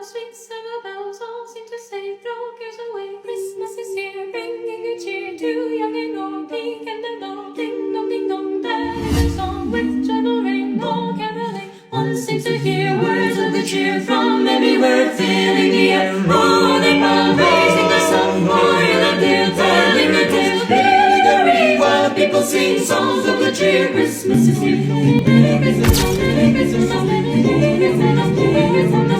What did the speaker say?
sweet summer bells all seem to say, throw cares away. Christmas is here, bringing good cheer to young and old, meek and the low. Ding dong, ding dong, that is a song with joyful ring, all caroling. One seems to hear words of good cheer from everywhere, filling the air. Oh, they bow, raising the sun, royal and clear, telling the tale, filling the ring, while people sing songs of good cheer. Christmas is here. Christmas, Christmas, Christmas, Christmas, Christmas, Christmas, Christmas,